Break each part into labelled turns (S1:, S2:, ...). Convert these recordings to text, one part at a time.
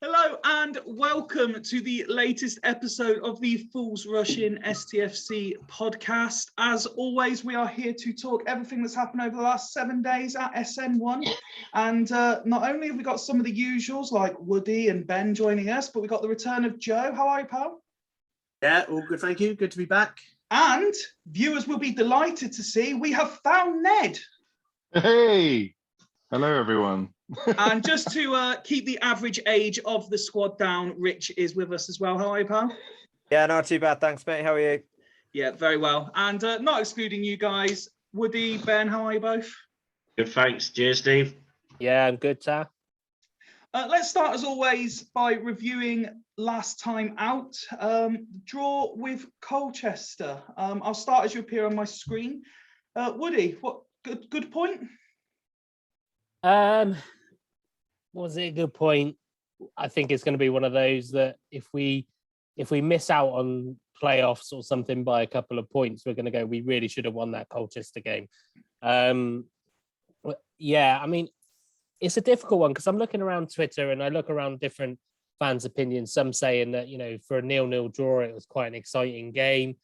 S1: Hello and welcome to the latest episode of the Fools Rush In STFC podcast. As always, we are here to talk everything that's happened over the last 7 days at SN1. And not only have we got some of the usuals like Woody and Ben joining us, but we got the return of Joe. How are you, pal?
S2: Yeah, all good, thank you. Good to be back.
S1: And viewers will be delighted to see we have found Ned.
S3: Hey, hello everyone.
S1: And just to keep the average age of the squad down, Rich is with us as well. How are you, pal?
S4: Yeah, not too bad, thanks, mate. How are you?
S1: Yeah, very well. And not excluding you guys, Woody, Ben, how are you both?
S5: Good, thanks. Cheers, Steve.
S4: Yeah, I'm good, sir.
S1: Let's start, as always, by reviewing last time out. Draw with Colchester. I'll start as you appear on my screen. Woody, what good point?
S4: Was it a good point? I think it's going to be one of those that if we miss out on playoffs or something by a couple of points, we're going to go, we really should have won that Colchester game. Yeah, I mean, it's a difficult one because I'm looking around Twitter and I look around different fans' opinions, some saying that, you know, for a 0-0 draw, it was quite an exciting game.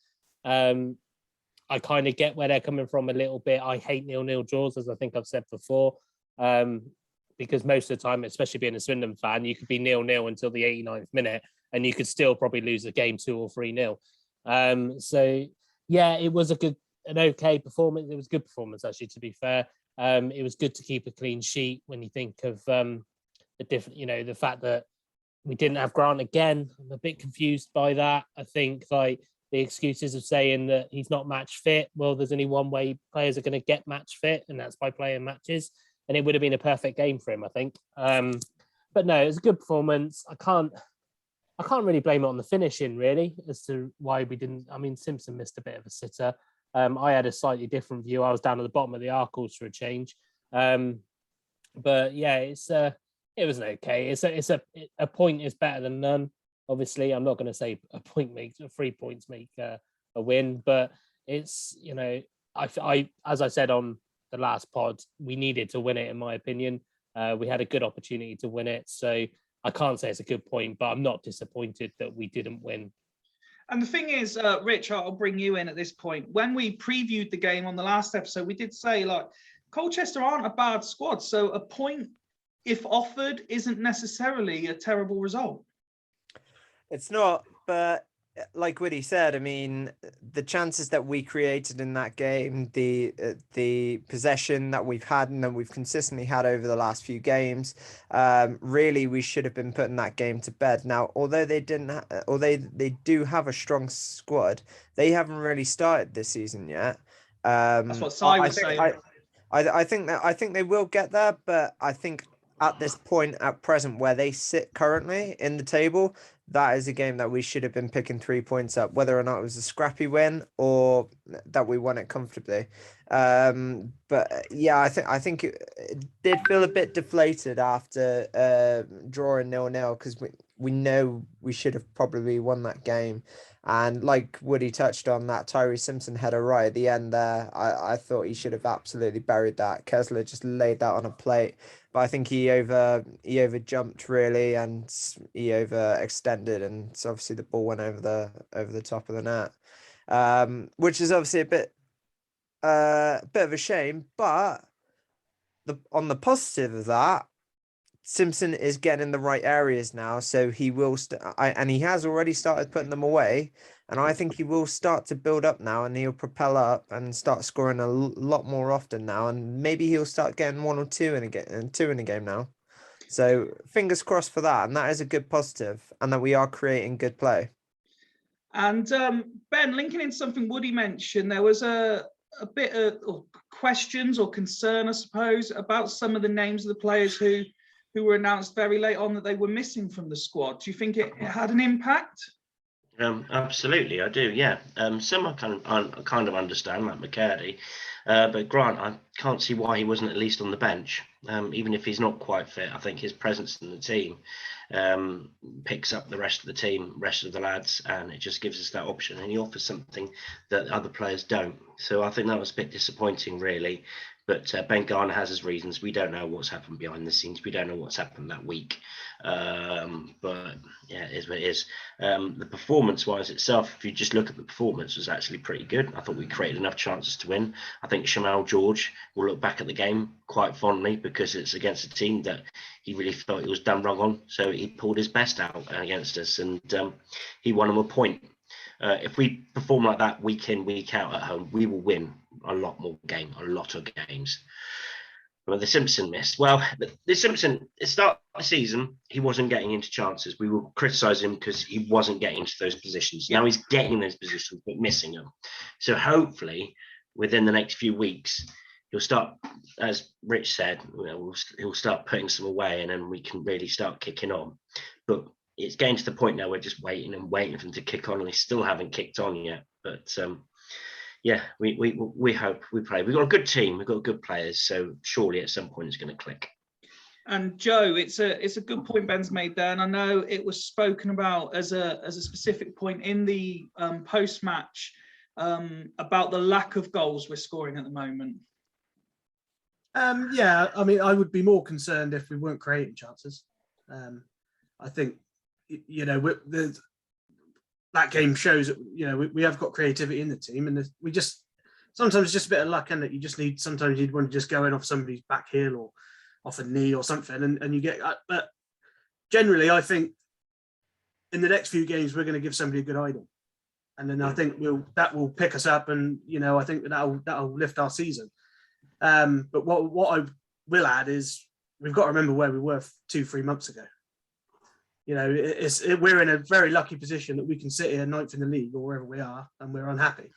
S4: I kind of get where they're coming from a little bit. I hate 0-0 draws, as I think I've said before. Because most of the time, especially being a Swindon fan, you could be 0-0 until the 89th minute and you could still probably lose a game 2 or 3-0. So yeah, it was an okay performance. It was a good performance, actually, to be fair. It was good to keep a clean sheet when you think of the different, you know, the fact that we didn't have Grant again. I'm a bit confused by that. I think like the excuses of saying that he's not match fit. Well, there's only one way players are going to get match fit, and that's by playing matches. And it would have been a perfect game for him, I think. But no, it was a good performance. I can't really blame it on the finishing, really, as to why we didn't. I mean, Simpson missed a bit of a sitter. I had a slightly different view. I was down at the bottom of the Arkles for a change. But yeah, it was okay. It's a point is better than none. Obviously, I'm not going to say 3 points make a win, but it's, you know, I as I said on the last pod, we needed to win it, in my opinion. We had a good opportunity to win it. So I can't say it's a good point, but I'm not disappointed that we didn't win.
S1: And the thing is, Rich, I'll bring you in at this point. When we previewed the game on the last episode, we did say, like, Colchester aren't a bad squad. So a point, if offered, isn't necessarily a terrible result.
S4: It's not, but like Woody said, I mean, the chances that we created in that game, the possession that we've had and that we've consistently had over the last few games, really we should have been putting that game to bed. Now, although they do have a strong squad, they haven't really started this season yet.
S1: That's what Sai was saying.
S4: I think they will get there, but I think at this point at present where they sit currently in the table, that is a game that we should have been picking 3 points up, whether or not it was a scrappy win or that we won it comfortably. But yeah, I think it did feel a bit deflated after drawing 0-0 because we know we should have probably won that game. And like Woody touched on, that Tyree Simpson header right at the end there, I thought he should have absolutely buried that. Kessler just laid that on a plate. But I think he over jumped really, and he overextended, and so obviously the ball went over the top of the net, which is obviously a bit of a shame. But on the positive of that, Simpson is getting in the right areas now, so he will and he has already started putting them away, and I think he will start to build up now, and he'll propel up and start scoring a lot more often now, and maybe he'll start getting 1 or 2 in a game now. So fingers crossed for that, and that is a good positive, and that we are creating good play.
S1: And Ben, linking in something Woody mentioned, there was a bit of questions or concern, I suppose, about some of the names of the players who were announced very late on that they were missing from the squad. Do you think it had an impact?
S5: Absolutely, I do. Yeah, some I kind of understand, like McCurdy, but Grant, I can't see why he wasn't at least on the bench. Even if he's not quite fit, I think his presence in the team picks up the rest of the team, rest of the lads, and it just gives us that option. And he offers something that other players don't. So I think that was a bit disappointing, really. But Ben Garner has his reasons. We don't know what's happened behind the scenes. We don't know what's happened that week. But yeah, it is what it is. The performance-wise itself, if you just look at the performance, was actually pretty good. I thought we created enough chances to win. I think Shamal George will look back at the game quite fondly because it's against a team that he really felt he was done wrong on. So he pulled his best out against us, and he won him a point. If we perform like that week in, week out at home, we will win a lot of games. Well, the Simpson missed. Well, the Simpson, at the start of the season, he wasn't getting into chances. We will criticise him because he wasn't getting into those positions. Now he's getting those positions, but missing them. So hopefully, within the next few weeks, he'll start, as Rich said, he'll start putting some away, and then we can really start kicking on. But it's getting to the point now we're just waiting for him to kick on, and they still haven't kicked on yet. But yeah, we hope, we pray. We've got a good team, we've got good players, so surely at some point it's going to click.
S1: And Joe, it's a good point Ben's made there, and I know it was spoken about as a specific point in the post match about the lack of goals we're scoring at the moment.
S2: Yeah, I mean, I would be more concerned if we weren't creating chances. I think, that game shows that, we have got creativity in the team, and we just, sometimes it's just a bit of luck, and that you just need, sometimes you'd want to just go in off somebody's back heel or off a knee or something, and you get, but generally I think in the next few games we're going to give somebody a good idol, and then I think that will pick us up, and I think that'll lift our season. But what I will add is we've got to remember where we were 2-3 months ago. We're in a very lucky position that we can sit here 9th in the league or wherever we are, and we're unhappy.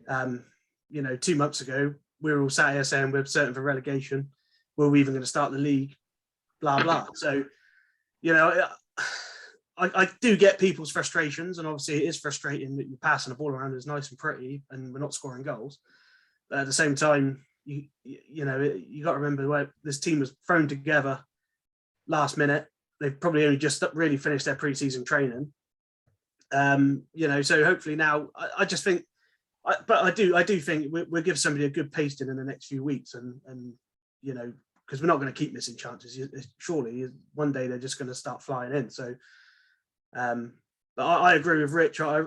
S2: 2 months ago, we were all sat here saying we're certain for relegation. Were we even going to start the league? Blah, blah. So, I do get people's frustrations, and obviously it is frustrating that you're passing the ball around as nice and pretty and we're not scoring goals. But at the same time, you got to remember where this team was thrown together last minute. They've probably only just really finished their pre-season training. So hopefully now, I just think, but I do think we'll give somebody a good pasting in the next few weeks, and because we're not going to keep missing chances. Surely one day they're just going to start flying in. So, but I agree with Rich. I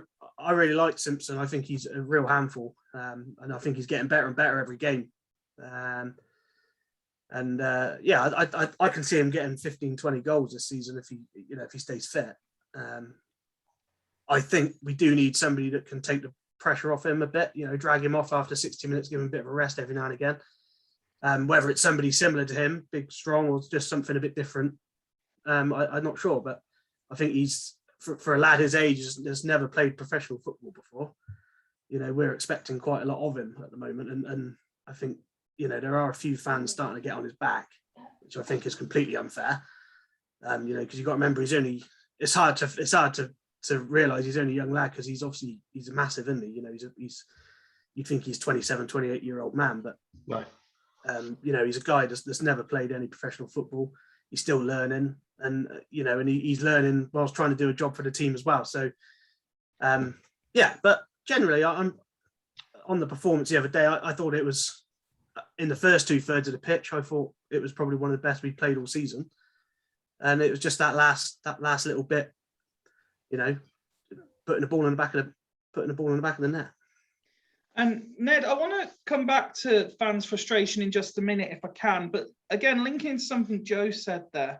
S2: really like Simpson. I think he's a real handful, and I think he's getting better and better every game. I can see him getting 15-20 goals this season if he stays fit. I think we do need somebody that can take the pressure off him a bit, drag him off after 60 minutes, give him a bit of a rest every now and again. Whether it's somebody similar to him, big, strong, or just something a bit different, I'm not sure. But I think he's, for a lad his age, has never played professional football before. We're expecting quite a lot of him at the moment, and I think there are a few fans starting to get on his back, which I think is completely unfair. Because you've got to remember it's hard to realise he's only a young lad, because he's a massive, isn't he? You think he's 27, 28-year-old man, but
S5: right.
S2: He's a guy that's never played any professional football. He's still learning, and he's learning whilst trying to do a job for the team as well. So, but generally, I'm on the performance the other day. I thought it was, in the first 2/3 of the pitch, I thought it was probably one of the best we played all season, and it was just that last little bit, putting the ball in the back of the net.
S1: And Ned, I want to come back to fans' frustration in just a minute if I can, but again, linking to something Joe said there,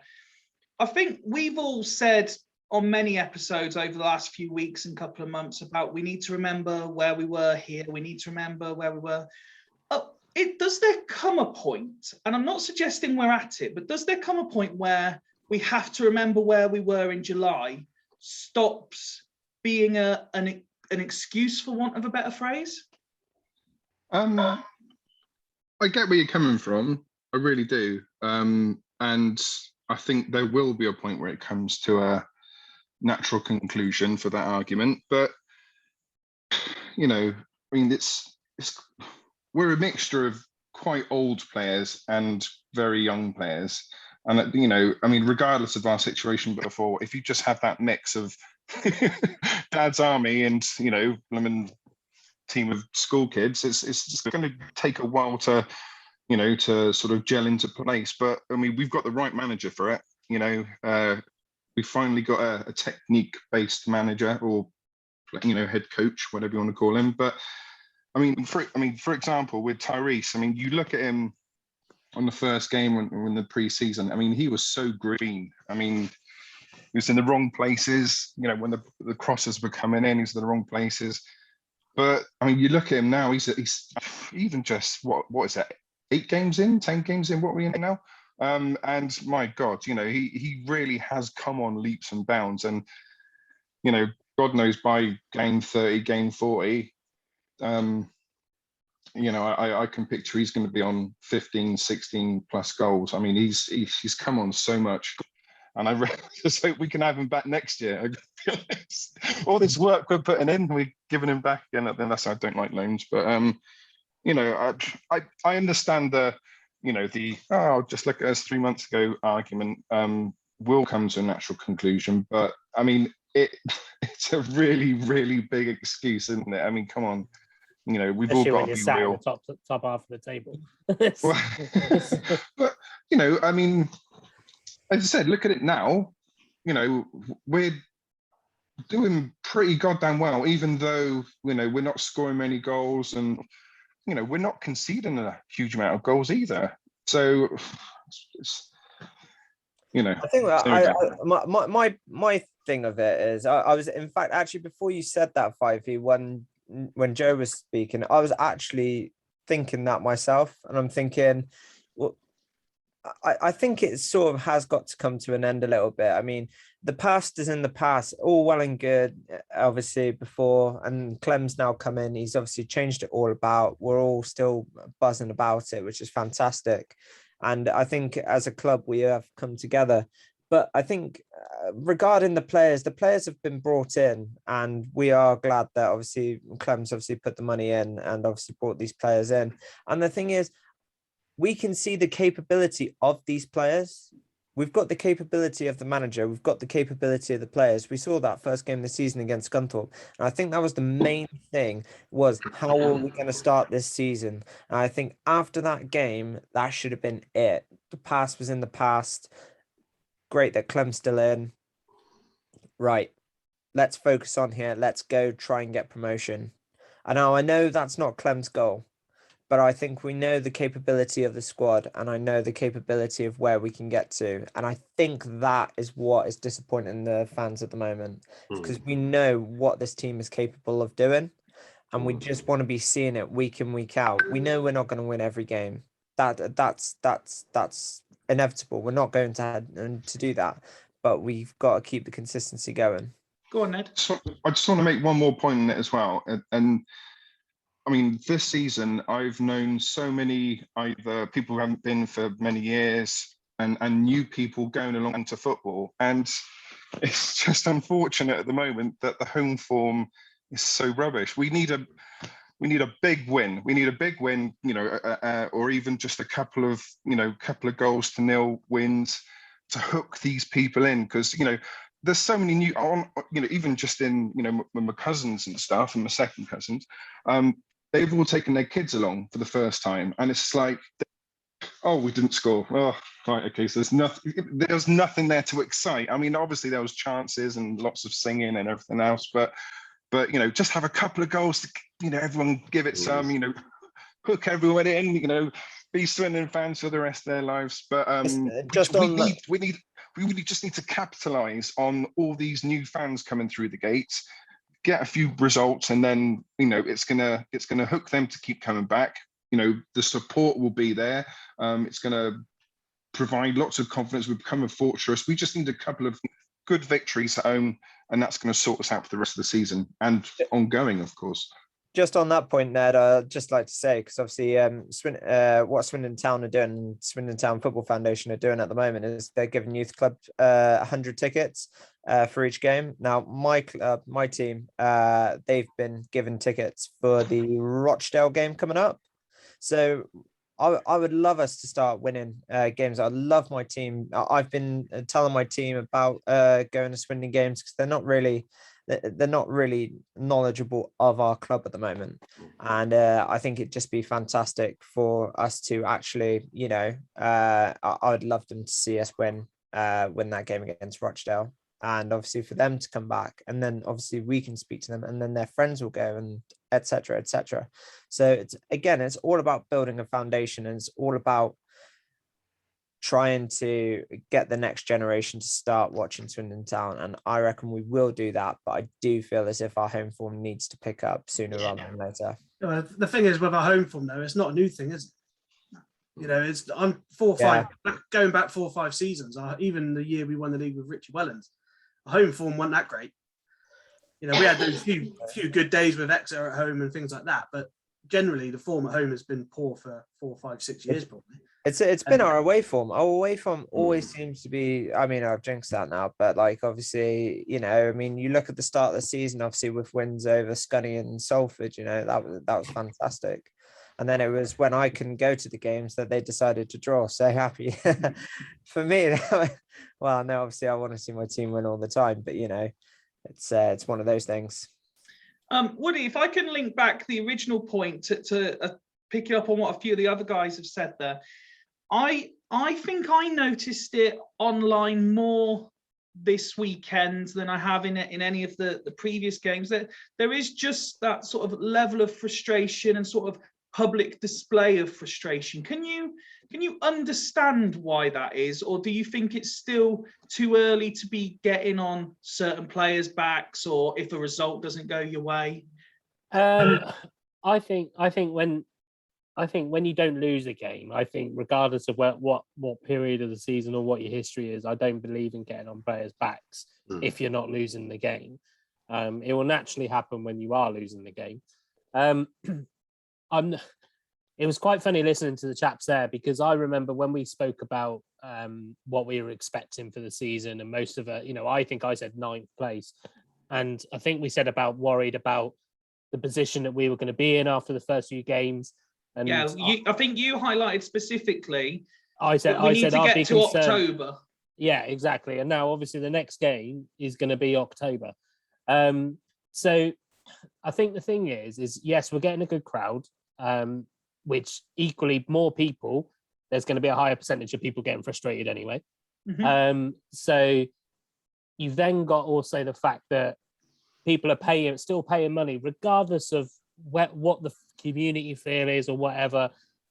S1: I think we've all said on many episodes over the last few weeks and couple of months about we need to remember where we were here, we need to remember where we were. Does there come a point, and I'm not suggesting we're at it, but does there come a point where we have to remember where we were in July stops being an excuse, for want of a better phrase?
S3: I get where you're coming from. I really do. And I think there will be a point where it comes to a natural conclusion for that argument. But, we're a mixture of quite old players and very young players. And, regardless of our situation before, if you just have that mix of Dad's army and, team of school kids, it's going to take a while to to sort of gel into place. But I mean, we've got the right manager for it. We finally got a technique-based manager, or head coach, whatever you want to call him. But I mean, for example, with Tyrese, I mean, you look at him on the first game when the preseason. I mean, he was so green. I mean, he was in the wrong places. When the crosses were coming in, he's in the wrong places. But I mean, you look at him now. He's even just what is that? 8 games in, 10 games in. What are we in now? And my God, he really has come on leaps and bounds. And God knows by game 30, game 40, I can picture he's going to be on 15, 16 plus goals. I mean, he's come on so much. And I just hope we can have him back next year. All this work we're putting in, we're giving him back again. And that's why I don't like loans. But I understand the just look at us 3 months ago argument will come to a natural conclusion. But I mean, it's a really, really big excuse, isn't it? I mean, come on. We've all got to be real.
S4: At the top half of the table.
S3: But I mean, as I said, look at it now. We're doing pretty goddamn well, even though we're not scoring many goals, and we're not conceding a huge amount of goals either. So,
S6: I think my thing of it is, I was, in fact, actually, before you said that, Fivey, when Joe was speaking, I was actually thinking that myself, and I'm thinking, well, I think it sort of has got to come to an end a little bit. I mean, the past is in the past, all well and good, obviously, before, and Clem's now come in. He's obviously changed it all about. We're all still buzzing about it, which is fantastic. And I think as a club, we have come together. But I think regarding the players have been brought in, and we are glad that obviously Clem's obviously put the money in and obviously brought these players in. And the thing is, we can see the capability of these players. We've got the capability of the manager. We've got the capability of the players. We saw that first game of the season against Gunthorpe. And I think that was the main thing, was how are we going to start this season? And I think after that game, that should have been it. The past was in the past. Great that Clem's still in. Right. Let's focus on here. Let's go try and get promotion. And now I know that's not Clem's goal, but I think we know the capability of the squad, and I know the capability of where we can get to. And I think that is what is disappointing the fans at the moment, because we know what this team is capable of doing, and we just want to be seeing it week in, week out. We know we're not going to win every game. That's inevitable. We're not going to do that, but we've got to keep the consistency going.
S1: Go on, Ned.
S3: So I just want to make one more point on it as well. And I mean, this season, I've known so many either people who haven't been for many years and new people going along into football. And it's just unfortunate at the moment that the home form is so rubbish. We need a big win. We need a big win, or even just a couple of goals to nil wins to hook these people in. Because, there's so many new, even just in, my cousins and stuff, and my second cousins, they've all taken their kids along for the first time. And it's like, oh, we didn't score. Oh, right, okay. So there's nothing there to excite. I mean, obviously there was chances and lots of singing and everything else, but just have a couple of goals to, everyone give it some, hook everyone in, be Swindon fans for the rest of their lives. But we really just need to capitalize on all these new fans coming through the gates, get a few results, and then it's gonna hook them to keep coming back. The support will be there. It's gonna provide lots of confidence. We've become a fortress. We just need a couple of good victories at home, and that's going to sort us out for the rest of the season and ongoing, of course.
S6: Just on that point, Ned, I'd just like to say, because obviously what Swindon Town are doing, Swindon Town Football Foundation are doing at the moment, is they're giving youth club 100 tickets for each game. Now, my team, they've been given tickets for the Rochdale game coming up. So I would love us to start winning games. I love my team. I've been telling my team about going to Swindon games, because they're not really they're not really knowledgeable of our club at the moment. And I think it'd just be fantastic for us to actually, I would love them to see us win that game against Rochdale. And obviously for them to come back, and then obviously we can speak to them, and then their friends will go, and etc. etc. So it's all about building a foundation, and it's all about trying to get the next generation to start watching Swindon Town. And I reckon we will do that, but I do feel as if our home form needs to pick up sooner rather than later.
S2: The thing is with our home form though, it's not a new thing, is it? It's I'm 4 or 5 going back 4 or 5 seasons. Even the year we won the league with Richie Wellens, our home form wasn't that great. We had those few good days with Exeter at home and things like that, but generally the form at home has been poor for 4, 5, 6 years probably.
S6: It's been our away form. Our away form always seems to be, I mean, I've jinxed that now, but like obviously, you look at the start of the season, obviously with wins over Scunny and Salford, that was fantastic. And then it was when I couldn't go to the games that they decided to draw. So happy for me. Well, no, obviously I want to see my team win all the time, but it's one of those things.
S1: Woody, if I can link back the original point to pick up on what a few of the other guys have said there, I think I noticed it online more this weekend than I have in any of the previous games. That there is just that sort of level of frustration and sort of public display of frustration. Can you understand why that is, or do you think it's still too early to be getting on certain players' backs, or if a result doesn't go your way?
S4: I think when you don't lose a game, I think regardless of what period of the season or what your history is, I don't believe in getting on players' backs if you're not losing the game. It will naturally happen when you are losing the game. It was quite funny listening to the chaps there, because I remember when we spoke about what we were expecting for the season, and most of it, I think I said 9th place, and I think we said about worried about the position that we were going to be in after the first few games. And
S1: yeah, I think you highlighted specifically.
S4: I said
S1: we need to get to October.
S4: Yeah, exactly. And now obviously the next game is going to be October. So I think the thing is yes, we're getting a good crowd, which equally more people, there's going to be a higher percentage of people getting frustrated anyway. Mm-hmm. So you've then got also the fact that people are still paying money, regardless of what the community feel is or whatever.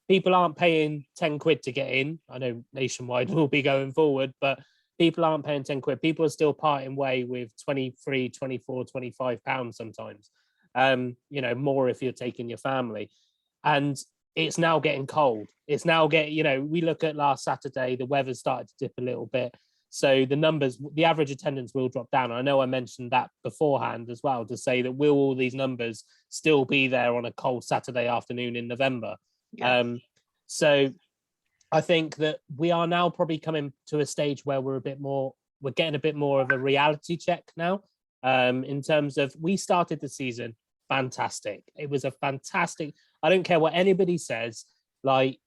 S4: People aren't paying 10 quid to get in. I know Nationwide will be going forward, but people aren't paying 10 quid. People are still parting way with 23, 24, 25 pounds sometimes. More if you're taking your family. And it's now getting cold. It's now getting, we look at last Saturday, the weather started to dip a little bit. So the average attendance will drop down. I know I mentioned that beforehand as well, to say that will all these numbers still be there on a cold Saturday afternoon in November? Yeah. So I think that we are now probably coming to a stage where we're getting a bit more of a reality check now, in terms of, we started the season fantastic. It was a fantastic, I don't care what anybody says,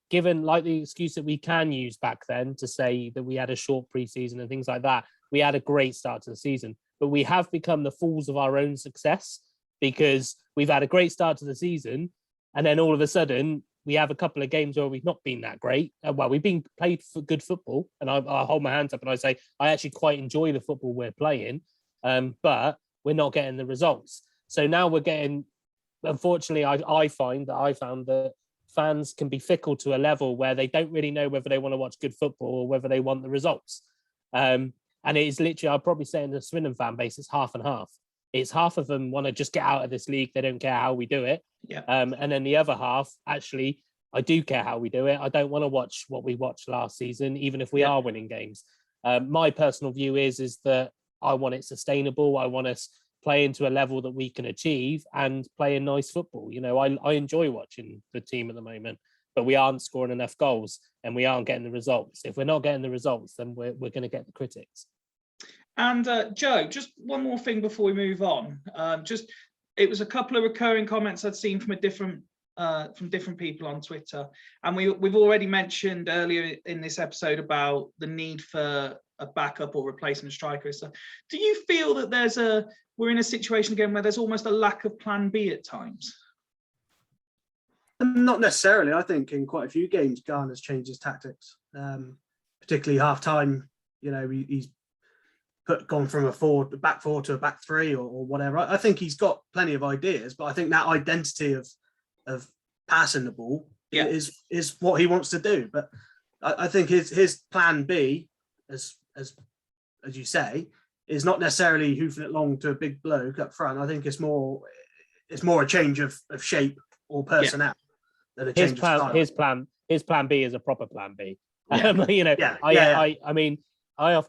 S4: given the excuse that we can use back then to say that we had a short preseason and things like that, we had a great start to the season, but we have become the fools of our own success, because we've had a great start to the season, and then all of a sudden we have a couple of games where we've not been that great. We've been played for good football, and I hold my hands up and I say I actually quite enjoy the football we're playing, but we're not getting the results. So now we're getting, unfortunately, I found that fans can be fickle to a level where they don't really know whether they want to watch good football or whether they want the results. And it is literally, I'd probably say in the Swindon fan base, it's half and half. It's half of them want to just get out of this league. They don't care how we do it. Yeah. And then the other half, actually, I do care how we do it. I don't want to watch what we watched last season, even if we are winning games. My personal view is that I want it sustainable. I want us play into a level that we can achieve and play a nice football. I enjoy watching the team at the moment, but we aren't scoring enough goals and we aren't getting the results. If we're not getting the results, then we're going to get the critics.
S1: And Joe, just one more thing before we move on. It was a couple of recurring comments I'd seen from different people on Twitter, and we've already mentioned earlier in this episode about the need for a backup or replacement striker. So do you feel that we're in a situation again where there's almost a lack of plan B at times?
S2: Not necessarily. I think in quite a few games, Garner's changed his tactics, particularly half time. He's gone from a back four to a back three or whatever. I think he's got plenty of ideas, but I think that identity of passing the ball is what he wants to do. But I think his plan B, as you say, is not necessarily hoofing it long to a big bloke up front. I think it's more a change of shape or personnel than a change of style.
S4: His plan B is a proper plan B.
S2: Yeah.
S4: I mean, I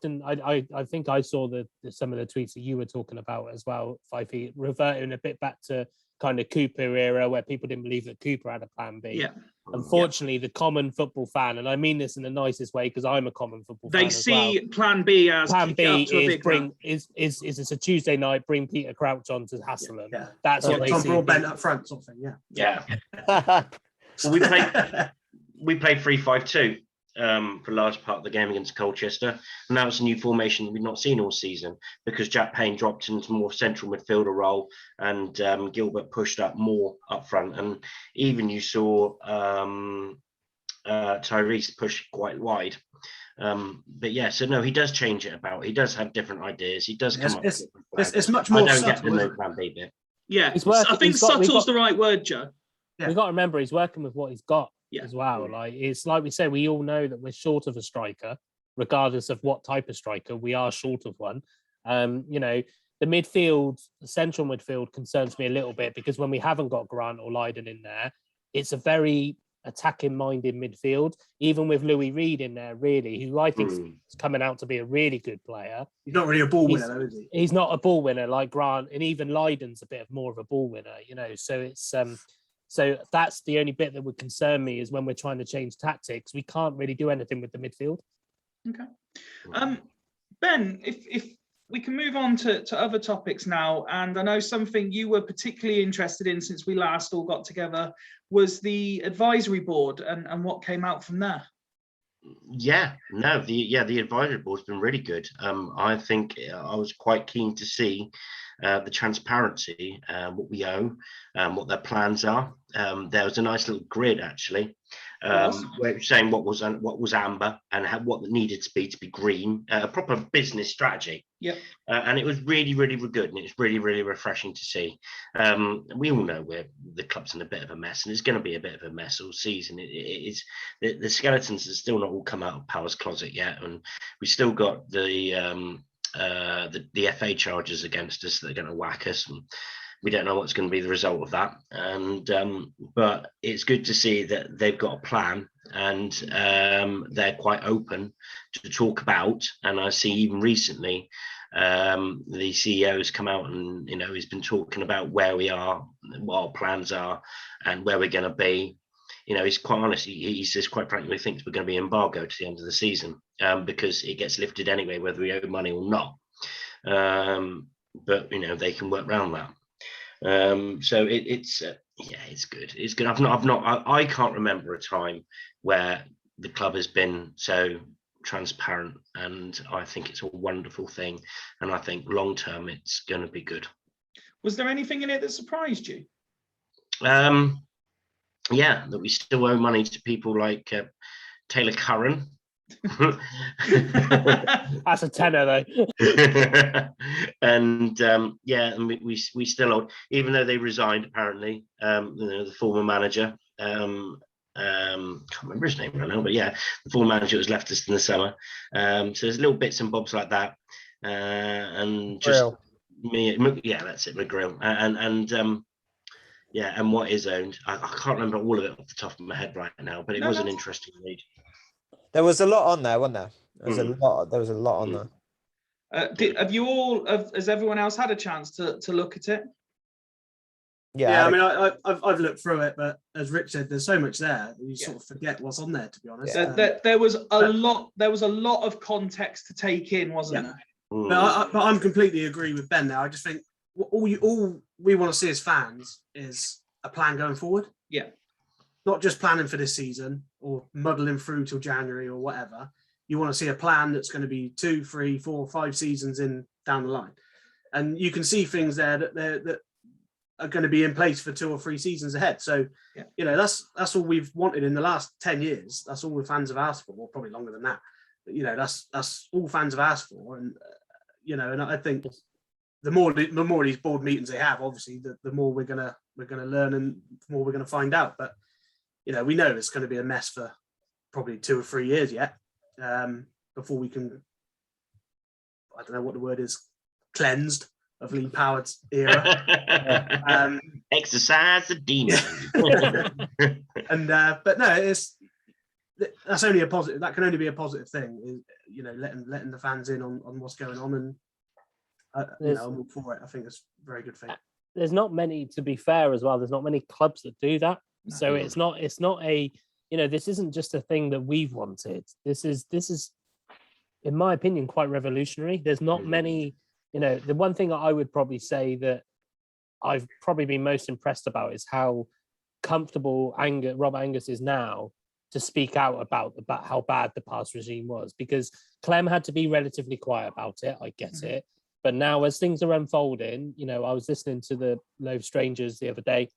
S4: think I saw some of the tweets that you were talking about as well, Fifey, reverting a bit back to kind of Cooper era where people didn't believe that Cooper had a plan B.
S1: Yeah.
S4: Unfortunately, the common football fan, and I mean this in the nicest way because I'm a common football fan.
S1: They see plan B as
S4: plan B is it's a Tuesday night, bring Peter Crouch on to hassle him.
S2: Yeah.
S4: That's what they
S2: Tom
S4: see.
S2: Broadbent up front, sort of thing.
S5: Yeah. Well, we played 3-5-2 for a large part of the game against Colchester, and that was a new formation that we've not seen all season because Jack Payne dropped into more central midfielder role and Gilbert pushed up more up front, and even you saw Tyrese push quite wide. But yeah, so no, he does change it about. He does have different ideas. He does come up with different plans.
S2: It's much more
S5: I don't
S2: subtle,
S5: get the no plan B bit.
S1: Yeah, I think subtle's the right word, Joe.
S2: Yeah.
S4: We've got to remember he's working with what he's got as well.
S5: Yeah.
S4: Like it's like we say, we all know that we're short of a striker, regardless of what type of striker, we are short of one. The midfield, the central midfield concerns me a little bit because when we haven't got Grant or Lydon in there, it's a very attacking minded midfield, even with Louis Reed in there, really, who I think is coming out to be a really good player.
S2: He's not really a ball winner, though, is he?
S4: He's not a ball winner like Grant, and even Lydon's a bit more of a ball winner, so it's so that's the only bit that would concern me is when we're trying to change tactics, we can't really do anything with the midfield.
S1: Okay. Ben, if we can move on to other topics now, and I know something you were particularly interested in since we last all got together was the advisory board and what came out from there.
S5: The advisory board's been really good. I think I was quite keen to see the transparency, what we owe, what their plans are. There was a nice little grid actually, where it was saying what was amber and what needed to be green, a proper business strategy.
S1: Yep.
S5: And it was really, really good, and it was really, really refreshing to see. We all know the club's in a bit of a mess, and it's going to be a bit of a mess all season. It's the skeletons have still not all come out of Power's closet yet, and we still got the FA charges against us that are going to whack us, and we don't know what's going to be the result of that. And but it's good to see that they've got a plan, and they're quite open to talk about. And I see even recently the CEO has come out and he's been talking about where we are, what our plans are, and where we're going to be. He's quite honest. He says quite frankly thinks we're going to be embargoed to the end of the season because it gets lifted anyway, whether we owe money or not. But they can work around that. So it's good. It's good. I can't remember a time where the club has been so transparent, and I think it's a wonderful thing. And I think long term it's going to be good.
S1: Was there anything in it that surprised you?
S5: That we still owe money to people like Taylor Curran.
S4: That's a tenner though.
S5: And and we still owe, even though they resigned apparently, the former manager, can't remember his name right now, but the former manager was left us in the summer. So there's little bits and bobs like that, and just that's it, McGrill, and what is owned. I can't remember all of it off the top of my head right now, but it was an interesting read.
S6: There was a lot on there, wasn't there? There was a lot on there.
S1: Have you all? Has everyone else had a chance to look at it?
S6: Yeah,
S2: I mean, I've looked through it, but as Rick said, there's so much there that you sort of forget what's on there. To be honest,
S1: there was a lot. There was a lot of context to take in, wasn't there?
S2: But I'm completely agree with Ben now. I just think all we want to see as fans is a plan going forward. Yeah. Not just planning for this season or muddling through till January or whatever. You want to see a plan that's going to be 2, 3, 4, 5 seasons in down the line. And you can see things there that are going to be in place for 2 or 3 seasons ahead. So, that's all we've wanted in the last 10 years. That's all the fans have asked for, or probably longer than that. But, that's all fans have asked for. And, and I think the more these board meetings they have, obviously, the more we're gonna learn and the more we're gonna find out. But we know it's going to be a mess for probably 2 or 3 years yet, before we can, I don't know what the word is, cleansed of Lee Powett's era.
S5: Exercise the demon.
S2: And but no, that's only a positive. That can only be a positive thing. Letting the fans in on what's going on, and I'm all for it. I think it's a very good thing.
S4: There's not many, to be fair, as well. There's not many clubs that do that. So it's not a, this isn't just a thing that we've wanted. This is, in my opinion, quite revolutionary. There's not many, the one thing I would probably say that I've probably been most impressed about is how comfortable Rob Angus is now to speak out about how bad the past regime was, because Clem had to be relatively quiet about it. I get it. But now as things are unfolding, I was listening to the Loathe Strangers the other day,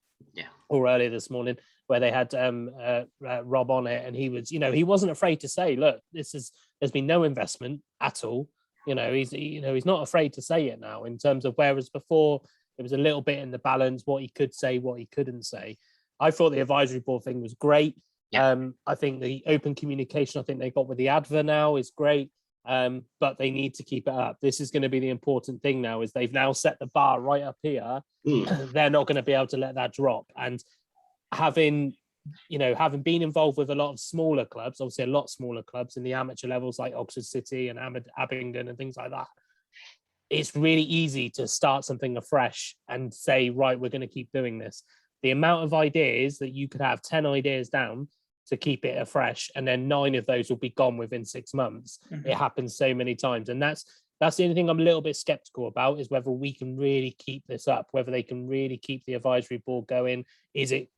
S4: or earlier this morning, where they had Rob on it, and he was, he wasn't afraid to say, look, there's been no investment at all. He's not afraid to say it now, in terms of, whereas before it was a little bit in the balance, what he could say, what he couldn't say. I thought the advisory board thing was great. I think the open communication I think they got with the ADVA now is great. But they need to keep it up. This is going to be the important thing now, is they've now set the bar right up here. They're not going to be able to let that drop. And having been involved with a lot of smaller clubs, obviously a lot smaller clubs in the amateur levels like Oxford City and Abingdon and things like that, it's really easy to start something afresh and say, right, we're going to keep doing this. The amount of ideas that you could have, 10 ideas down to keep it afresh, and then 9 of those will be gone within 6 months. It happens so many times. And that's the only thing I'm a little bit skeptical about, is whether we can really keep this up, whether they can really keep the advisory board going. Is it,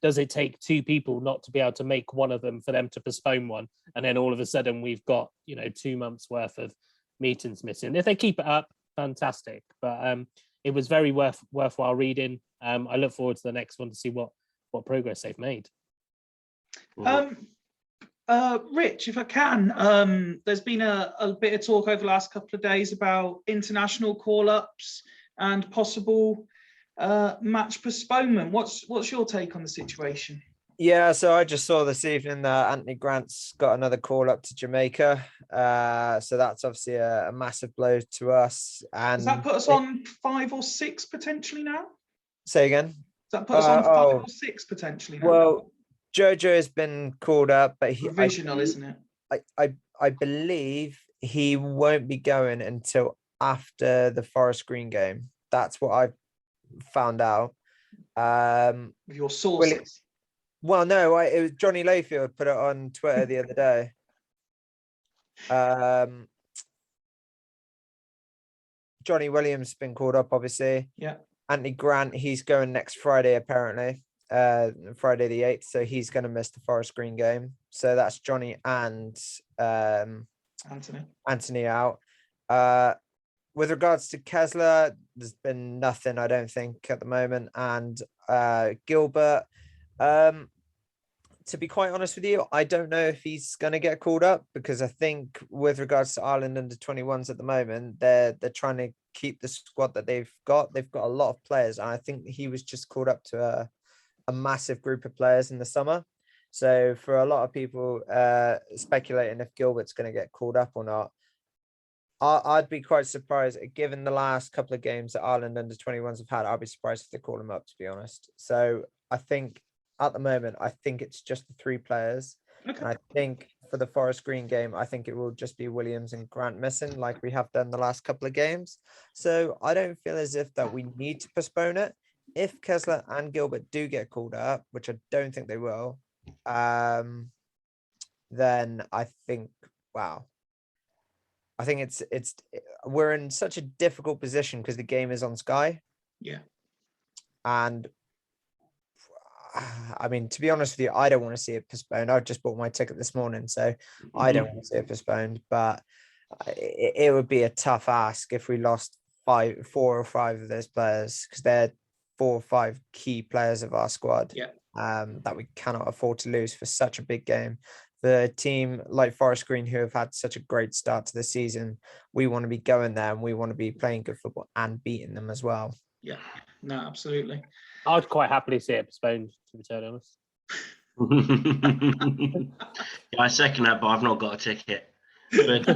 S4: does it take 2 people not to be able to make one of them for them to postpone one? And then all of a sudden we've got, 2 months worth of meetings missing. If they keep it up, fantastic. But it was very worthwhile reading. I look forward to the next one to see what progress they've made.
S1: Rich, if I can, there's been a bit of talk over the last couple of days about international call-ups and possible match postponement. What's your take on the situation?
S6: Yeah, so I just saw this evening that Anthony Grant's got another call up to Jamaica. So that's obviously a massive blow to us. And
S1: does that put us on 5 or 6 potentially now?
S6: Say again?
S1: Does that put us on 5 or 6 potentially now?
S6: Well, Jojo has been called up, but
S1: provisional, isn't it?
S6: I believe he won't be going until after the Forest Green game. That's what I've found out.
S1: With your sources?
S6: Well, no, it was Johnny Layfield put it on Twitter the other day. Johnny Williams has been called up, obviously.
S1: Yeah.
S6: Anthony Grant, he's going next Friday, apparently. Friday the 8th, so he's going to miss the Forest Green game. So that's Johnny and Anthony out. With regards to Kessler, there's been nothing, I don't think, at the moment. And Gilbert, to be quite honest with you, I don't know if he's going to get called up, because I think with regards to Ireland under 21s at the moment, they're trying to keep the squad that they've got. They've got a lot of players, and I think he was just called up to a massive group of players in the summer. So for a lot of people speculating if Gilbert's going to get called up or not, I'd be quite surprised, given the last couple of games that Ireland under 21s have had. I'd be surprised if they call him up, to be honest. So I think at the moment, I think it's just the 3 players. Okay. And I think for the Forest Green game, I think it will just be Williams and Grant missing, like we have done the last couple of games. So I don't feel as if that we need to postpone it. If Kessler and Gilbert do get called up, which I don't think they will, then I think, wow. I think we're in such a difficult position because the game is on Sky.
S1: Yeah.
S6: And I mean, to be honest with you, I don't want to see it postponed. I just bought my ticket this morning, so I don't want to see it postponed. But it would be a tough ask if we lost 4 or 5 of those players, because they're 4 or 5 key players of our squad.
S1: Yeah.
S6: That we cannot afford to lose for such a big game. The team like Forest Green, who have had such a great start to the season, we want to be going there and we want to be playing good football and beating them as well.
S1: Yeah, no, absolutely.
S4: I'd quite happily see it postponed, to be totally honest.
S5: Yeah, I second that, but I've not got a ticket. But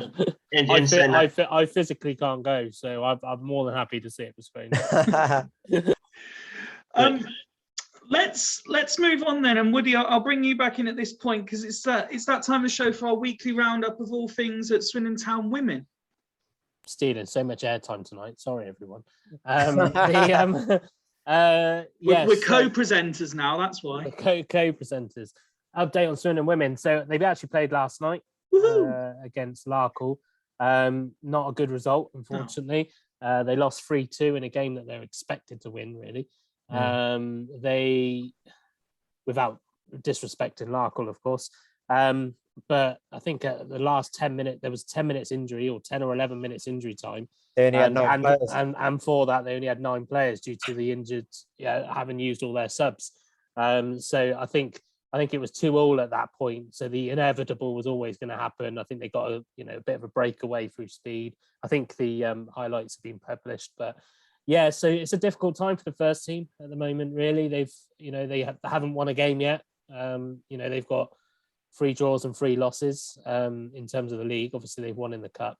S4: I physically can't go, so I'm more than happy to see it postponed.
S1: Let's move on then, and Woody, I'll bring you back in at this point because it's that time of the show for our weekly roundup of all things at Swindon Town Women.
S4: Stealing so much airtime tonight. Sorry, everyone.
S1: We're co-presenters now. That's why.
S4: Co-presenters. Update on Swindon Women. So they've actually played last night against Larkle. Not a good result, unfortunately. No. They lost 3-2 in a game that they're expected to win, really. They, without disrespecting Larkle, of course, but I think at the last 10 minutes, there was 10 minutes injury or 10 or 11 minutes injury time.
S6: They only had 9 players.
S4: And for that, they only had 9 players due to the injured having used all their subs. So I think it was 2-2 at that point. So the inevitable was always going to happen. I think they got a bit of a breakaway through speed. I think the highlights have been published, but yeah, so it's a difficult time for the first team at the moment. Really, they haven't won a game yet. They've got 3 draws and 3 losses in terms of the league. Obviously, they've won in the cup.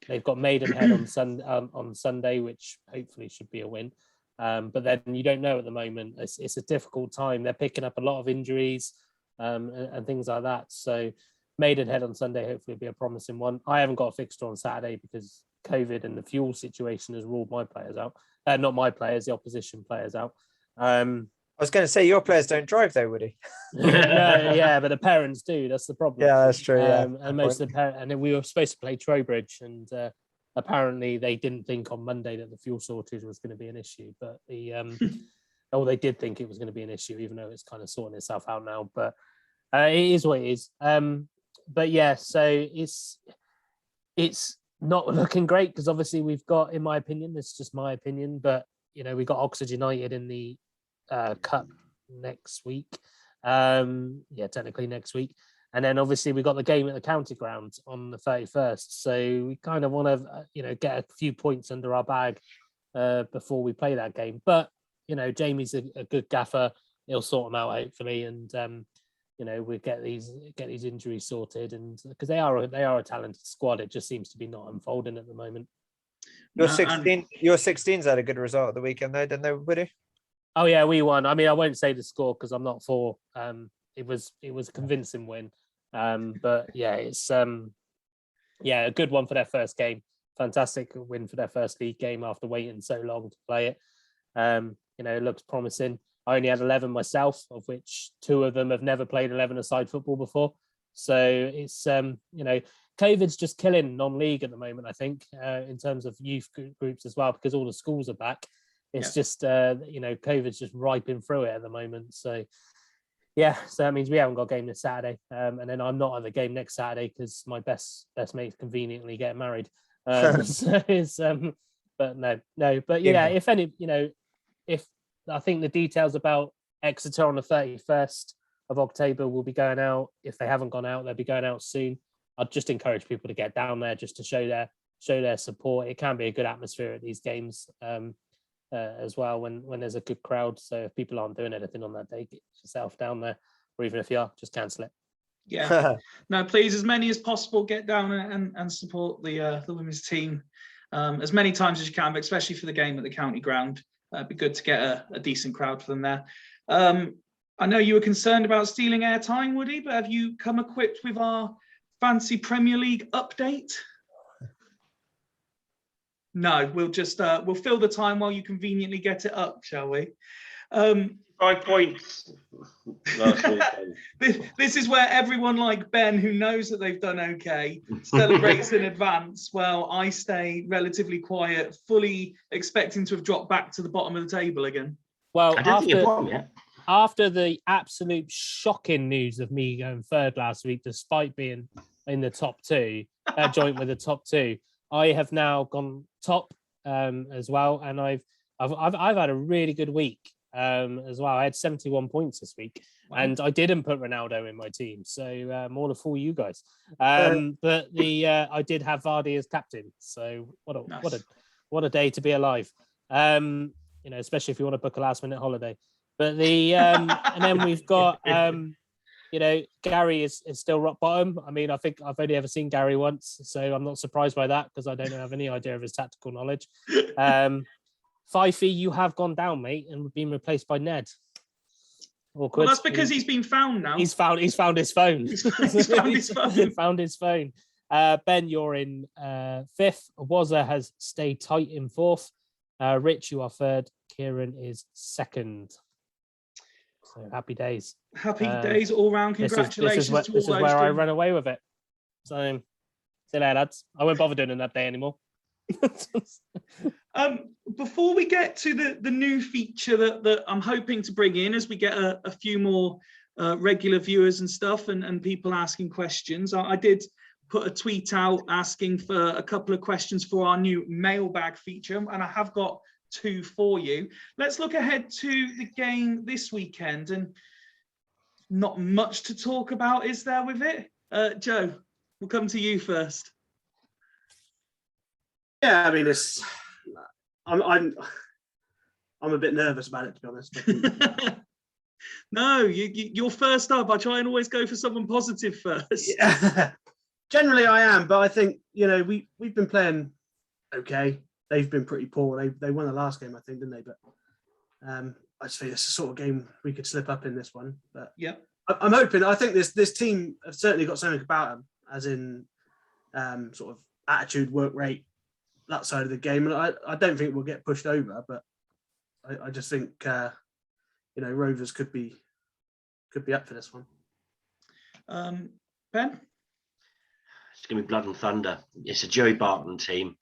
S4: They've got Maidenhead on Sunday, which hopefully should be a win. But then you don't know at the moment. It's a difficult time. They're picking up a lot of injuries and things like that. So Maidenhead on Sunday hopefully will be a promising one. I haven't got a fixture on Saturday because COVID and the fuel situation has ruled my players out. Not my players, the opposition players out.
S6: I was going to say your players don't drive though, Woody.
S4: No, yeah, but the parents do. That's the problem.
S6: Yeah, that's true.
S4: And most of the parents, and then we were supposed to play Trowbridge, and apparently they didn't think on Monday that the fuel shortage was going to be an issue. But they did think it was going to be an issue, even though it's kind of sorting itself out now. But it is what it is. But yeah, so it's not looking great because obviously we've got, in my opinion, this is just my opinion, but we've got Oxford United in the Cup next week. Technically next week. And then obviously we got the game at the county ground on the 31st. So we kind of want to, get a few points under our bag before we play that game. But, Jamie's a good gaffer. He'll sort them out hopefully. And, we get these injuries sorted, and because they are a talented squad, it just seems to be not unfolding at the moment.
S6: Your 16s had a good result at the weekend though, didn't they, Woody?
S4: Oh yeah, we won. I mean, I won't say the score because I'm not for. It was a convincing win. But yeah, it's a good one for their first game. Fantastic win for their first league game after waiting so long to play it. It looks promising. I only had 11 myself, of which 2 of them have never played 11-a-side football before. So it's COVID's just killing non-league at the moment, I think, in terms of youth groups as well, because all the schools are back. It's just, COVID's just riping through it at the moment. So, yeah, so that means we haven't got a game this Saturday. And then I'm not at the game next Saturday because my best mate's conveniently getting married. So it's, but no. But yeah, if I think the details about Exeter on the 31st of October will be going out. If they haven't gone out, they'll be going out soon. I'd just encourage people to get down there just to show their support. It can be a good atmosphere at these games. As well when there's a good crowd. So if people aren't doing anything on that day, get yourself down there, or even if you are, just cancel it.
S1: Yeah. No, please, as many as possible, get down and support the women's team as many times as you can, but especially for the game at the county ground. It'd be good to get a decent crowd for them there. I know you were concerned about stealing airtime, Woody, but have you come equipped with our fancy Premier League update? No, we'll just we'll fill the time while you conveniently get it up, shall we?
S5: 5 points.
S1: This is where everyone like Ben, who knows that they've done okay, celebrates in advance, while I stay relatively quiet, fully expecting to have dropped back to the bottom of the table again.
S4: Well,
S5: I don't think you've won yet.
S4: after the absolute shocking news of me going third last week, despite being in the top two, joint with the top two, I have now gone top as well, and I've had a really good week as well. I had 71 points this week, and I didn't put Ronaldo in my team, so more the fool you guys. But I did have Vardy as captain, so what a day to be alive. Especially if you want to book a last minute holiday. But and then we've got Gary is still rock bottom. I mean, I think I've only ever seen Gary once, so I'm not surprised by that because I don't have any idea of his tactical knowledge. Fifey, you have gone down, mate, and been replaced by Ned. Awkward.
S1: Well, that's because he's been found now.
S4: He's found his phone.
S1: He's found his phone.
S4: Found his phone. Ben, you're in fifth. Wazza has stayed tight in fourth. Rich, you are third. Kieran is second. So happy days.
S1: Happy days all round. Congratulations
S4: this is where I run away with it. So see you later, lads. I won't bother doing an update anymore.
S1: Before we get to the new feature that I'm hoping to bring in as we get a few more regular viewers and stuff and people asking questions, I did put a tweet out asking for a couple of questions for our new mailbag feature, and I have got 2 for you. Let's look ahead to the game this weekend, and not much to talk about, is there, with it? Joe, we'll come to you first.
S2: Yeah, I mean, I'm a bit nervous about it, to be honest.
S1: No, you're first up. I try and always go for someone positive first.
S2: Yeah. Generally, I am, but I think we've been playing okay. They've been pretty poor. They won the last game, I think, didn't they? But I just think it's the sort of game we could slip up in this one. But
S1: yeah,
S2: I'm hoping. I think this team have certainly got something about them, as in sort of attitude, work rate, that side of the game. And I don't think we'll get pushed over, but I just think Rovers could be up for this one.
S1: Ben?
S5: It's going to be blood and thunder. It's a Joey Barton team.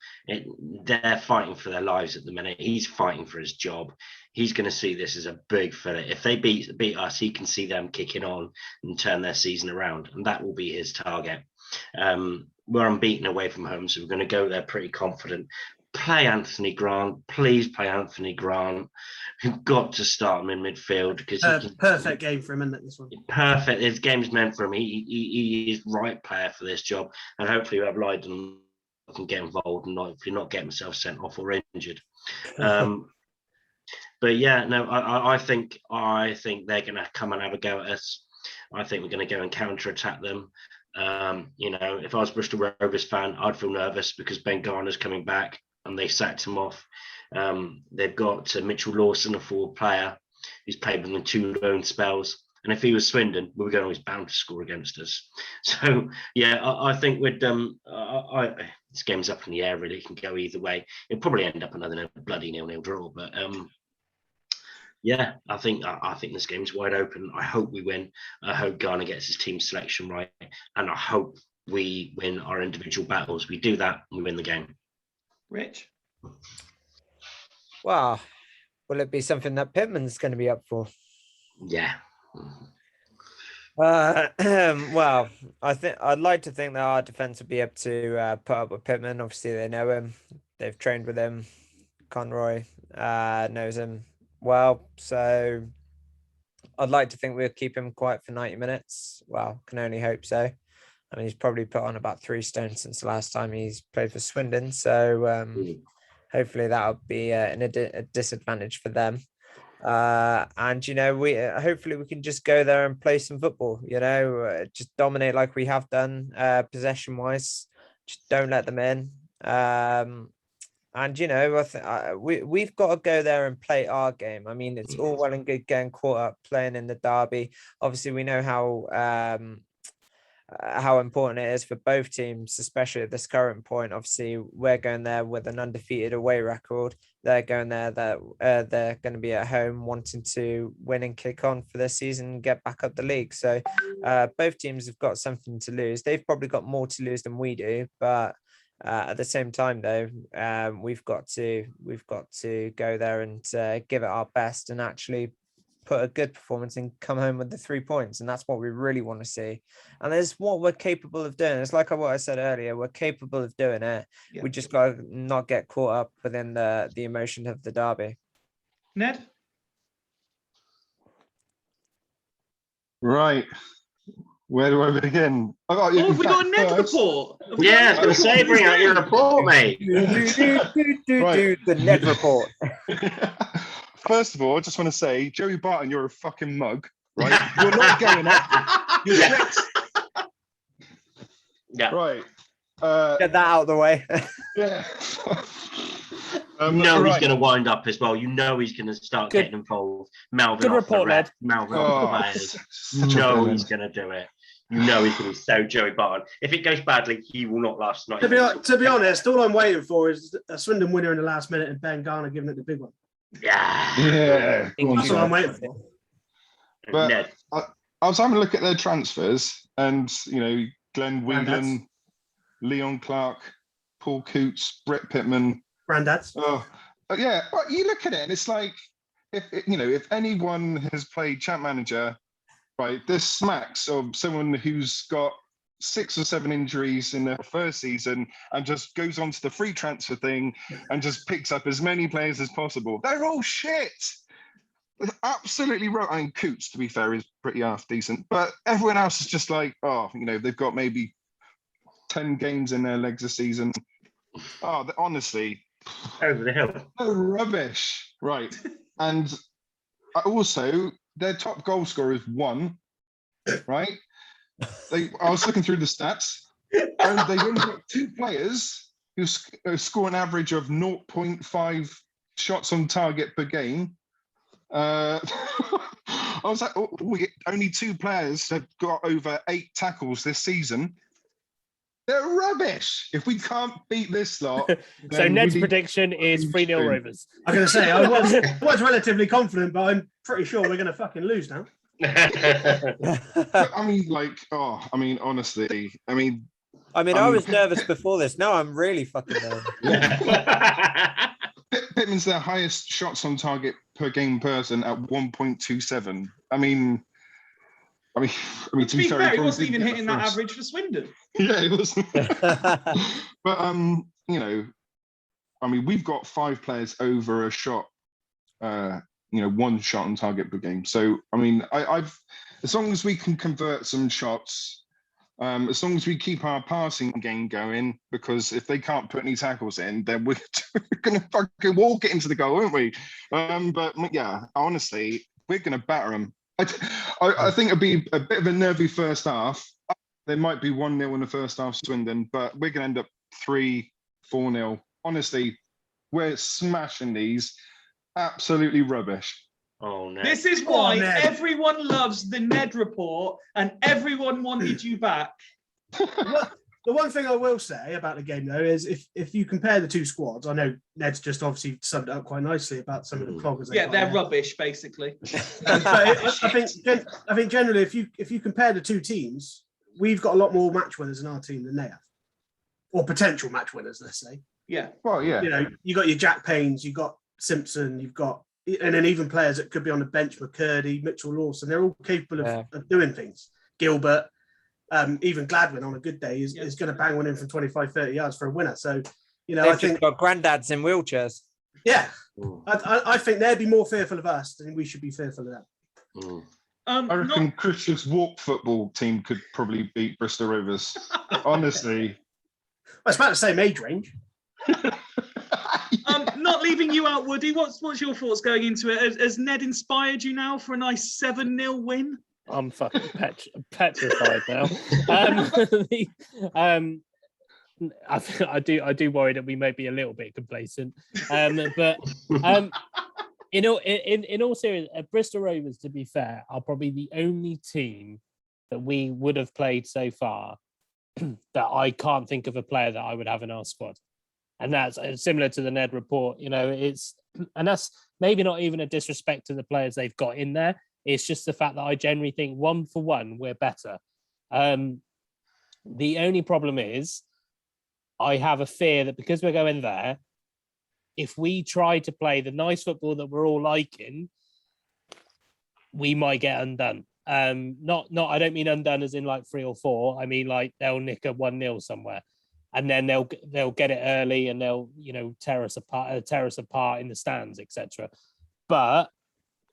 S5: They're fighting for their lives at the minute. He's fighting for his job. He's going to see this as a big fill. If they beat us, he can see them kicking on and turn their season around, and that will be his target. We're unbeaten away from home, so we're going to go there pretty confident. Play Anthony Grant. Please play Anthony Grant. You've got to start him in midfield because
S2: perfect game for him, isn't it, this one?
S5: Perfect. This game's meant for him. He is right player for this job, and hopefully we have Lydon can get involved and not get himself sent off or injured. But yeah, no, I think they're going to come and have a go at us. I think we're going to go and counter attack them. If I was a Bristol Rovers fan, I'd feel nervous because Ben Garner's coming back and they sacked him off. They've got Mitchell Lawson, a forward player, who's played with them 2 loan spells. And if he was Swindon, we were going to be bound to score against us. So, yeah, I think we'd this game's up in the air, really. It can go either way. It'll probably end up another bloody 0-0 draw. But, yeah, I think this game's wide open. I hope we win. I hope Garner gets his team selection right. And I hope we win our individual battles. We do that, we win the game.
S1: Rich?
S6: Well, will it be something that Pittman's going to be up for?
S5: Yeah.
S6: Well, I'd like to think that our defense will be able to put up with Pittman. Obviously, they know him. They've trained with him. Conroy knows him well. So I'd like to think we'll keep him quiet for 90 minutes. Well, can only hope so. I mean, he's probably put on about 3 stone since the last time he's played for Swindon. So hopefully that'll be a disadvantage for them. And we hopefully we can just go there and play some football, just dominate like we have done possession wise. Just don't let them in. We've got to go there and play our game. I mean, it's all well and good getting caught up playing in the derby. Obviously, we know how important it is for both teams, especially at this current point. Obviously, we're going there with an undefeated away record. They're going there that they're going to be at home wanting to win and kick on for this season and get back up the league. So both teams have got something to lose. They've probably got more to lose than we do, but at the same time, though, we've got to go there and give it our best and actually put a good performance and come home with the 3 points. And that's what we really want to see. And it's what we're capable of doing. It's like what I said earlier, we're capable of doing it.
S1: Yeah.
S6: We just got to not get caught up within the emotion of the derby.
S1: Ned?
S3: Right. Where do I begin?
S1: Oh, have we got a Ned report?
S5: Yeah, I was going to say, bring out your report, mate.
S3: Right.
S6: The Ned report.
S3: First of all, I just want to say, Joey Barton, you're a fucking mug, right? You're not going up. You're shit.
S5: Yeah.
S3: Right.
S6: Get that out of the way.
S3: Yeah.
S5: You know he's
S3: right.
S5: going to wind up as well. You know he's going to start getting involved. Mouthing
S4: Good
S5: off the
S4: report,
S5: ref,
S4: Ned.
S5: mouthing off the players. You know he's going to do it. You know he's going to be so Joey Barton. If it goes badly, he will not last night.
S2: To be honest, all I'm waiting for is a Swindon winner in the last minute and Ben Garner giving it the big one.
S5: Yeah.
S3: Yeah. Go on,
S2: That's what
S3: Joe.
S2: I'm waiting for.
S3: But
S5: Ned.
S3: I was having a look at their transfers, and Glenn Whelan, Leon Clark, Paul Coots, Brett Pittman.
S2: Granddads.
S3: Oh, yeah. But you look at it, and it's like, if anyone has played Champ Manager, right, this smacks of someone who's got 6 or 7 injuries in their first season and just goes on to the free transfer thing and just picks up as many players as possible. They're all shit. Absolutely right. I mean, Coots, to be fair, is pretty half decent, but everyone else is just like, they've got maybe 10 games in their legs a season. Honestly,
S5: Over the hill.
S3: oh, rubbish. Right. And also, their top goal scorer is 1, right? I was looking through the stats, and they've only got 2 players who score an average of 0.5 shots on target per game. I was like, only 2 players have got over 8 tackles this season. They're rubbish. If we can't beat this lot,
S4: So Ned's prediction is 3-0 Rovers.
S2: I'm going to say, I was relatively confident, but I'm pretty sure we're going to fucking lose now.
S3: Honestly,
S6: I was nervous before this. Now I'm really fucking nervous.
S3: Pittman's their highest shots on target per game person at 1.27.
S1: To be fair, he wasn't even hitting that average for Swindon.
S3: Yeah, he wasn't. But we've got 5 players over a shot. 1 shot on target per game. So I've as long as we can convert some shots, as long as we keep our passing game going, because if they can't put any tackles in, then we're gonna fucking walk it into the goal, aren't we? But yeah, honestly, we're gonna batter them. I think it'll be a bit of a nervy first half. There might be 1-0 in the first half, Swindon, but we're gonna end up 3-4-0. Honestly, we're smashing these. Absolutely rubbish.
S5: Oh, Ned.
S1: This is why
S2: Ned.
S1: everyone loves the Ned report and everyone wanted you back.
S2: The one thing I will say about the game, though, is if you compare the 2 squads, I know Ned's just obviously summed it up quite nicely about some of the cloggers.
S1: Yeah, they're rubbish, basically.
S2: But I think generally, if you compare the 2 teams, we've got a lot more match winners in our team than they have, or potential match winners, let's say.
S1: Yeah.
S3: Well, yeah.
S2: You got your Jack Paynes, you've got Simpson, you've got, and then even players that could be on the bench, McCurdy, Mitchell Lawson, they're all capable of doing things. Gilbert, even Gladwin on a good day is going to bang one in from 25, 30 yards for a winner. So, I think
S6: got granddads in wheelchairs.
S2: Yeah, I think they'd be more fearful of us than we should be fearful of them.
S3: I reckon Christian's walk football team could probably beat Bristol Rovers. Honestly.
S2: It's about the same age range.
S1: Not leaving you out, Woody. What's your thoughts going into it? Has Ned inspired you now for a nice 7-0 win?
S4: I'm fucking petrified now. I do worry that we may be a little bit complacent. But in all seriousness, Bristol Rovers, to be fair, are probably the only team that we would have played so far that I can't think of a player that I would have in our squad. And that's similar to the Ned report, and that's maybe not even a disrespect to the players they've got in there. It's just the fact that I generally think 1 for 1, we're better. The only problem is I have a fear that because we're going there, if we try to play the nice football that we're all liking, we might get undone. Not I don't mean undone as in like 3 or 4. I mean like they'll nick a 1-0 somewhere, and then they'll get it early and they'll tear us apart in the stands, etc. But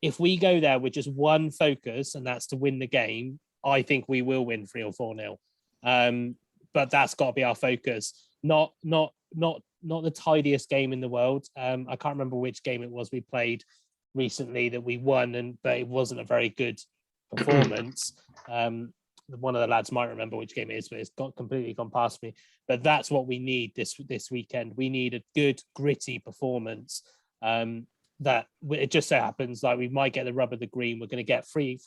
S4: if we go there with just one focus, and that's to win the game, I think we will win 3 or 4-0. But that's got to be our focus. Not the tidiest game in the world. I can't remember which game it was we played recently that we won, but it wasn't a very good performance. One of the lads might remember which game it is, but it's completely gone past me. But that's what we need this weekend. We need a good, gritty performance. That it just so happens like we might get the rub of the green. We're going to get free.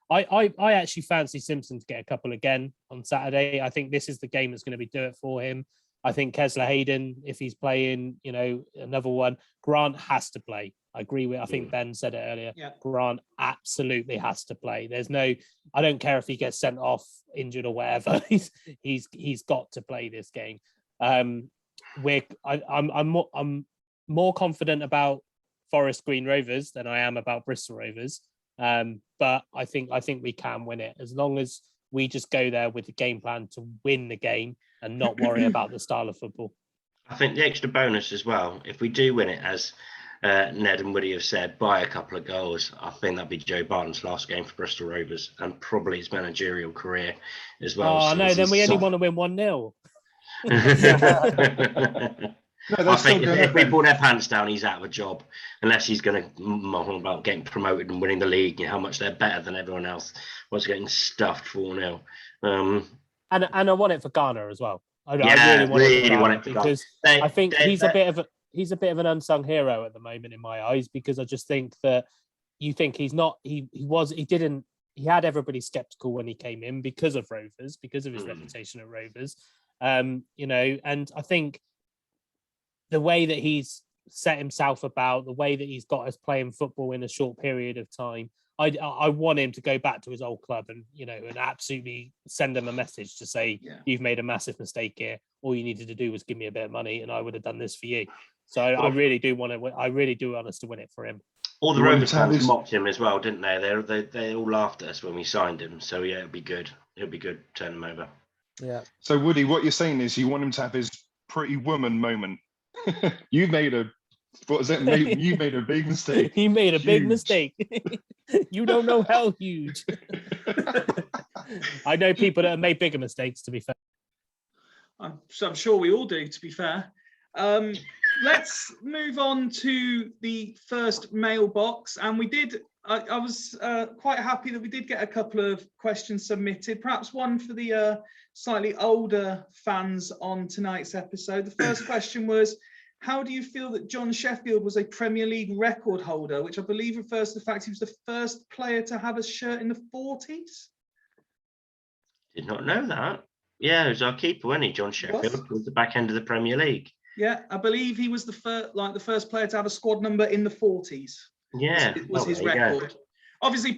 S4: I actually fancy Simpson to get a couple again on Saturday. I think this is the game that's going to do it for him. I think Kesler Hayden, if he's playing, another one, Grant has to play. I agree with. I think Ben said it earlier. Yeah. Grant absolutely has to play. I don't care if he gets sent off, injured or whatever. He's got to play this game. I'm more confident about Forest Green Rovers than I am about Bristol Rovers. But I think we can win it as long as we just go there with the game plan to win the game and not worry about the style of football.
S5: I think the extra bonus as well, if we do win it, as Ned and Woody have said, by a couple of goals, I think that'd be Joe Barton's last game for Bristol Rovers and probably his managerial career as well.
S4: Oh, no, then we only want to win 1-0.
S5: I think if we pull their pants down, he's out of a job, unless he's going to moan about getting promoted and winning the league, how much they're better than everyone else. Was getting stuffed 4-0.
S4: And I want it for Ghana as well. I
S5: really want it for Ghana
S4: because I think he's a bit of an unsung hero at the moment in my eyes, because I just think that you think he's not. He had everybody skeptical when he came in because of Rovers, because of his reputation at Rovers. And I think the way that he's set himself about, the way that he's got us playing football in a short period of time, I want him to go back to his old club and absolutely send him a message to say, you've made a massive mistake here. All you needed to do was give me a bit of money and I would have done this for you. So I really do want us to win it for him.
S5: All the Rovers fans mocked him as well, didn't they? They all laughed at us when we signed him. So yeah, it'd be good. It'd be good to turn him over.
S4: Yeah.
S3: So Woody, what you're saying is you want him to have his pretty woman moment. You made a big mistake.
S4: He made a big mistake. You don't know how huge. I know people that have made bigger mistakes, to be fair.
S1: I'm sure we all do, to be fair. Let's move on to the first mailbox. And I was quite happy that we did get a couple of questions submitted, perhaps one for the slightly older fans on tonight's episode. The first question was, how do you feel that John Sheffield was a Premier League record holder, which I believe refers to the fact he was the first player to have a shirt in the 40s?
S5: Did not know that. Yeah, it was our keeper, wasn't he? John Sheffield was the back end of the Premier League.
S1: Yeah, I believe he was the first player to have a squad number in the 40s.
S5: Yeah,
S1: was his record. Obviously,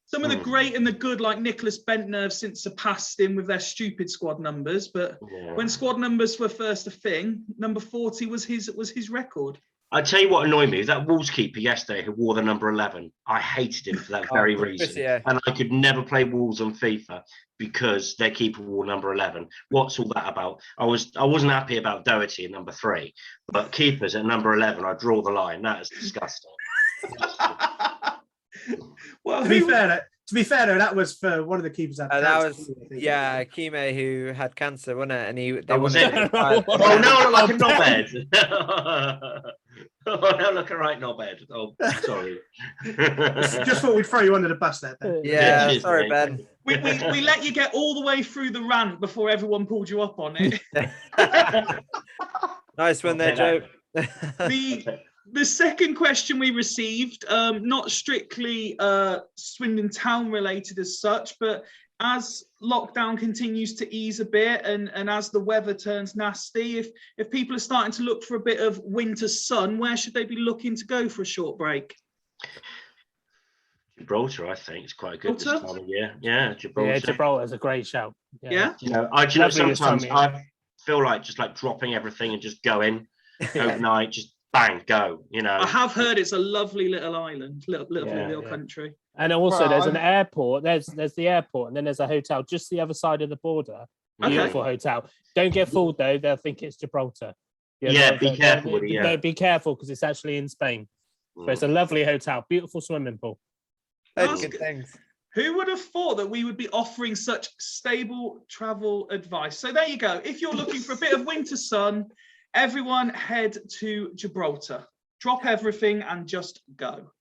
S1: some of the great and the good, like Nicholas Bentner, have since surpassed him with their stupid squad numbers. But when squad numbers were first a thing, number 40 was his record.
S5: I tell you what annoyed me, that Wolves keeper yesterday who wore the number 11. I hated him for that very reason. Yeah. And I could never play Wolves on FIFA because their keeper wore number 11. What's all that about? I wasn't happy about Doherty at number 3, but keepers at number 11, I draw the line. That is disgusting.
S2: Well, to be fair though, that was for one of the keepers.
S6: That was Kime, who had cancer, wasn't it? And they
S5: was it. Oh no, I look like a knobhead. Oh no, look a right knobhead. Oh, sorry.
S2: Just thought we'd throw you under the bus there, Ben.
S6: Yeah, sorry, Ben.
S1: We let you get all the way through the rant before everyone pulled you up on it.
S6: Nice one there, Joe.
S1: The second question we received, not strictly Swindon Town related as such, but as lockdown continues to ease a bit and as the weather turns nasty, if people are starting to look for a bit of winter sun, where should they be looking to go for a short break?
S5: Gibraltar, I think, is quite good this time of year. Yeah, Gibraltar.
S4: Yeah, Gibraltar is a great shout.
S1: Yeah.
S5: Sometimes I feel like just like dropping everything and just going overnight, just bang, go. You know,
S1: I have heard it's a lovely little island, little
S4: Yeah.
S1: country.
S4: And also,
S3: Well,
S4: there's an airport. There's the airport, and then there's a hotel just the other side of the border.
S1: Okay.
S4: Beautiful hotel. Don't get fooled though; they'll think it's Gibraltar.
S5: Yeah, be careful, Woody, yeah.
S4: No, be careful because it's actually in Spain. But it's a lovely hotel, beautiful swimming pool.
S6: That's
S1: That's
S6: good things.
S1: Who would have thought that we would be offering such stable travel advice? So there you go. If you're looking for a bit of winter sun, everyone head to Gibraltar. Drop everything and just go.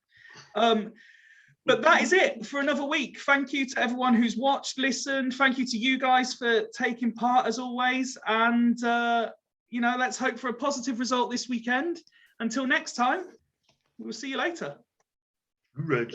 S1: But that is it for another week. Thank you to everyone who's watched, listened. Thank you to you guys for taking part as always. And, let's hope for a positive result this weekend. Until next time, we'll see you later.
S5: Reg.